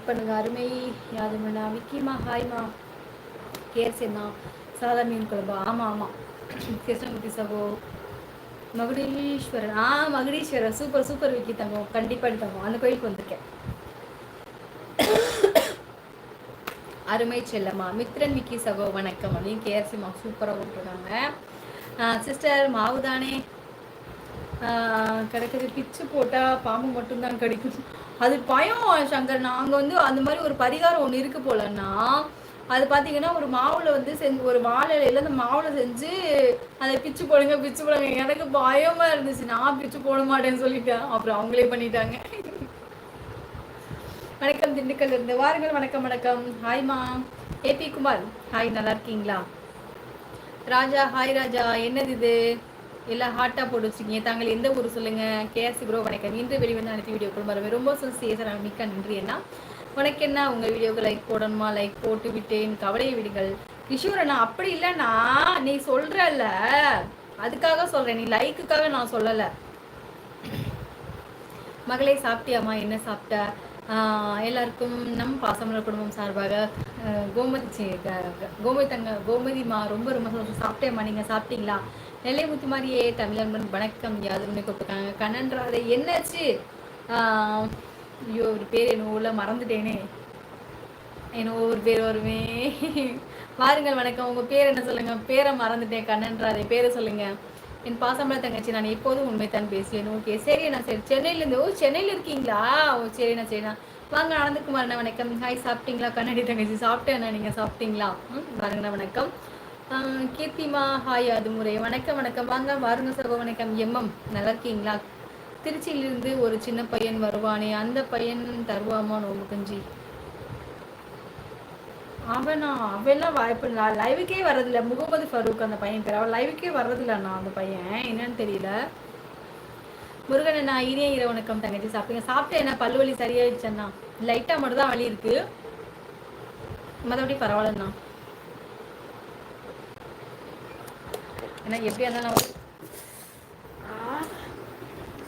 Like பண்ணுங்க. அருமை யாதுமண்ணா விக்கிமா ஹாய்மா. கேர்சேம்மா சாதா மீன் குழம்பு. ஆமாம் ஆமாம். கிருஷ்ணமூர்த்தி சகோ மகுடீஸ்வரன். மகுடீஸ்வரன் சூப்பர் சூப்பர் விக்கி தங்கம். கண்டிப்பாக தங்கம். அந்த கோயிலுக்கு வந்திருக்கேன். அருமை செல்லம்மா. மித்ரன் விக்கி சகோ வணக்கம் அப்படின்னு கேர்சிமா சூப்பராக போட்டிருக்காங்க. சிஸ்டர் மாவு தானே கிடைக்கிறது, பிச்சு போட்டால் பாம்பு மட்டும்தான் கிடைக்கும். அது பயம் சங்கர். நாங்கள் வந்து அந்த மாதிரி ஒரு பரிகாரம் ஒன்று இருக்கு போலன்னா, அது பார்த்தீங்கன்னா ஒரு மாவில் வந்து செஞ்சு ஒரு வாழையில அந்த மாவில் செஞ்சு அதை பிச்சு போடுங்க பிச்சு போடுங்க. எனக்கு பயமாக இருந்துச்சு. நான் பிச்சு போட மாட்டேன்னு சொல்லிட்டேன். அப்புறம் அவங்களே பண்ணிட்டாங்க. வணக்கம் திண்டுக்கல் இருந்து வாருங்கள். வணக்கம் வணக்கம். ஹாய்மா. ஏபி குமார் ஹாய், நல்லா இருக்கீங்களா? ராஜா ஹாய் ராஜா. என்னது இது எல்லாம் ஹாட்டாக போட்டு வச்சுருக்கீங்க. தாங்கள் எந்த ஊர் சொல்லுங்கள். கேஎஸ்சி ப்ரோ வணக்கம். இன்று வெளிவந்து அனைத்து வீடியோக்கள் வரவே ரொம்ப சேச மிக்க நன்றி. என்ன உனக்கு என்ன உங்கள் வீடியோவுக்கு லைக் போடணுமா? லைக் போட்டு விட்டேன், கவலையை விடுங்கள். கிஷோரண்ணா அப்படி இல்லைண்ணா, நீ சொல்கிறல்ல அதுக்காக சொல்கிறேன், நீ லைக்குக்காக நான் சொல்லலை. மகளே சாப்பிட்டியாம்மா? என்ன சாப்பிட்ட? எல்லாருக்கும் நம் பாசமலர் குடும்பம் சார்பாக கோமதிமா ரொம்ப ரொம்ப சந்தோஷம். சாப்பிட்டேம்மா, நீங்கள் சாப்பிட்டீங்களா? நெல்லை முத்துமாரியே தமிழன்பன் வணக்கம். யாருமே கூப்பிட்டுருக்காங்க. கண்ணன்றாதை என்னாச்சு? ஐயோ ஒரு பேர் என்ன ஊர்ல மறந்துட்டேனே. என்ன ஒரு பேர் வருமே. வாருங்கள் வணக்கம். உங்கள் பேர் என்ன சொல்லுங்க? பேரை மறந்துட்டேன். கண்ணன்றாதை பேரை சொல்லுங்க. என் பாசமல தங்கச்சி, நான் எப்போதும் உண்மைத்தான் பேசுவேன். ஓகே சரிண்ணா. சரி சென்னையிலேருந்து. சென்னையில் இருக்கீங்களா? சரிண்ணா சரிண்ணா. வாங்க ஆனந்தகுமார்ண்ணா வணக்கம். ஹாய் சாப்பிட்டீங்களா? கண்ணாடி தங்கச்சி சாப்பிட்டேண்ணா, நீங்கள் சாப்பிட்டீங்களா? வாருங்கண்ணா வணக்கம். கீர்த்திமா ஹாய் அதுமுறை வணக்கம் வணக்கம். வாங்க வாருங்க சகோ வணக்கம். எம்எம் நல்லா இருக்கீங்களா? திருச்சியிலிருந்து ஒரு சின்ன பையன் வருவானே, அந்த பையன் தருவாமா நோம்பு கஞ்சி? அவெல்லாம் வாய்ப்பு இல்லை. லைவுக்கே வர்றதில்ல. முகமது ஃபரூக் அந்த பையன் பேர். அவன் லைவுக்கே வர்றதில்லண்ணா அந்த பையன். என்னன்னு தெரியல. முருகன் அண்ணா இனிய இரவு வணக்கம் தங்கச்சி. சாப்பிட்டேன். என்ன பல்லு வலி சரியாயிடுச்சண்ணா? லைட்டாக மட்டும் தான் வலி இருக்கு, மற்றபடி பரவாயில்லண்ணா. ஏன்னா எப்படியா இருந்தாலும்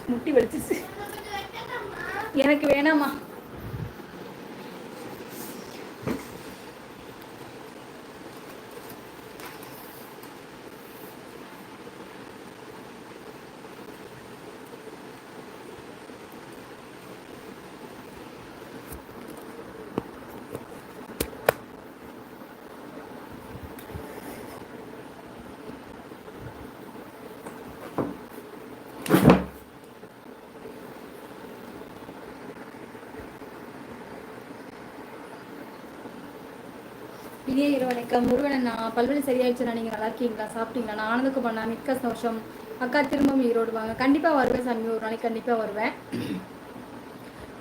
முட்டி வலிச்சிச்சு. எனக்கு வேணாமா. இனிய இரவு வணக்கம். முருகன் நான் பல்வலி சரியாயிடுச்சுண்ணா, நீங்கள் நல்லா இருக்கீங்களா? சாப்பிட்டீங்களா? நான் ஆனந்துக்கு பண்ணா மிக்க சந்தோஷம். அக்கா திரும்பவும் ஈரோடு வாங்க. கண்டிப்பாக வருவேன் சாமி, ஒரு நாளைக்கு கண்டிப்பாக வருவேன்.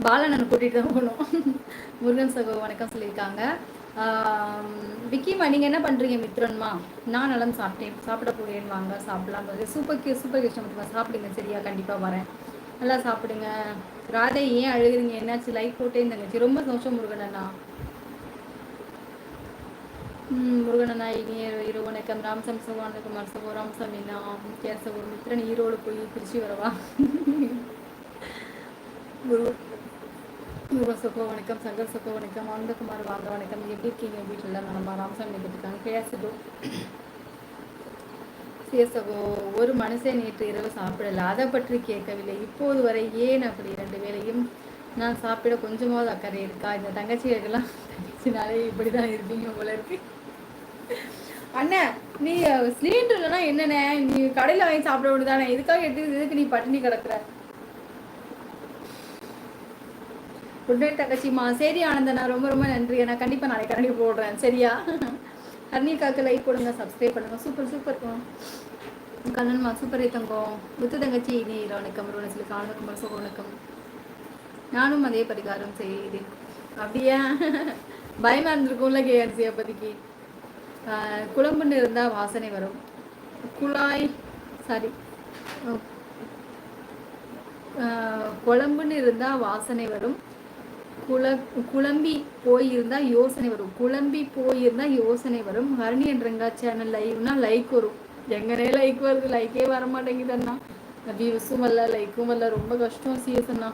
பாலன் கூட்டிகிட்டு தான் போகணும். முருகன் சகோ வணக்கம் சொல்லியிருக்காங்க. விக்கிமா நீங்கள் என்ன பண்ணுறீங்க? மித்ரன்மா நான் நலம் சாப்பிட்டேன், சாப்பிட போகிறேன், வாங்க சாப்பிடலாம். சூப்பர் கிருஷ்ணமூர்த்திமா சாப்பிடுங்க. சரியா? கண்டிப்பாக வரேன். நல்லா சாப்பிடுங்க. ராதை ஏன் அழுகுறீங்க? என்னாச்சு? லைக் போட்டே தங்கச்சி. ரொம்ப சந்தோஷம் முருகன் அண்ணா. முருகனண்ணா இனிய இரவு வணக்கம். ராம்சாமி சகோதரகுமார் சகோ ராமசாமிண்ணா கேசவ ஒரு மித்திரன் ஈரோடு போய் திருச்சி வரவா? முருகன் சகோ வணக்கம். சங்கர் சகோ வணக்கம். ஆனந்தகுமார் வாங்க வணக்கம். எப்படி இருக்கீங்க? வீட்டில் நம்ம ராமசாமி கேட்டுருக்காங்க. கேசகோ சேசகோ ஒரு மனுஷன் நேற்று இரவு சாப்பிடல, அதை பற்றி கேட்கவில்லை. இப்போது வரை ஏன் அப்படி? 2 வேளையும் நான் சாப்பிட கொஞ்சமாவது அக்கறை இருக்கா? இந்த தங்கச்சிகளுக்கெல்லாம் தங்கச்சினாலே இப்படிதான் இருப்பீங்க போல இருக்கு. அண்ணன் நீ சிலிண்டர் இல்லைன்னா என்னண்ணே, நீ கடையில் வாங்கி சாப்பிட விடுதானே, இதுக்காக இதுக்கு நீ பட்டினி கிடக்குற? குட் நைட் தங்கச்சிம்மா. சரி ஆனந்தண்ணா, ரொம்ப ரொம்ப நன்றி. நான் கண்டிப்பாக நாளைக்கு கரண்டி போடுறேன். சரியா? ஹர்னிகாக்கு லைக் போடுங்க, சப்ஸ்கிரைப் பண்ணுங்க. சூப்பர் சூப்பர் கண்ணன்மா சூப்பரே தங்கம். முத்து தங்கச்சி இனி வணக்கம். ரோனசிலுக்கு ஆனந்தகுமார் சோக வணக்கம். நானும் அதே பரிகாரம் செய்தேன். அப்படியா? பயமா இருந்திருக்கும்ல கேஆர்சி அப்போதைக்கு. குழம்புன்னு இருந்தால் வாசனை வரும். குழம்புன்னு இருந்தால் வாசனை வரும். குழம்பி போயிருந்தா யோசனை வரும். குழம்பி போயிருந்தா யோசனை வரும். ஹரணி என்றங்க சேனல் லைவ்னா லைக் வரும். எங்கனே லைக் வருது? லைக்கே வர மாட்டேங்குதுண்ணா. வியூஸும் வரல, லைக்கும் வரல. ரொம்ப கஷ்டம் சிஎஸ் அண்ணா.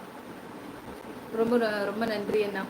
ரொம்ப ரொம்ப நன்றி அண்ணா.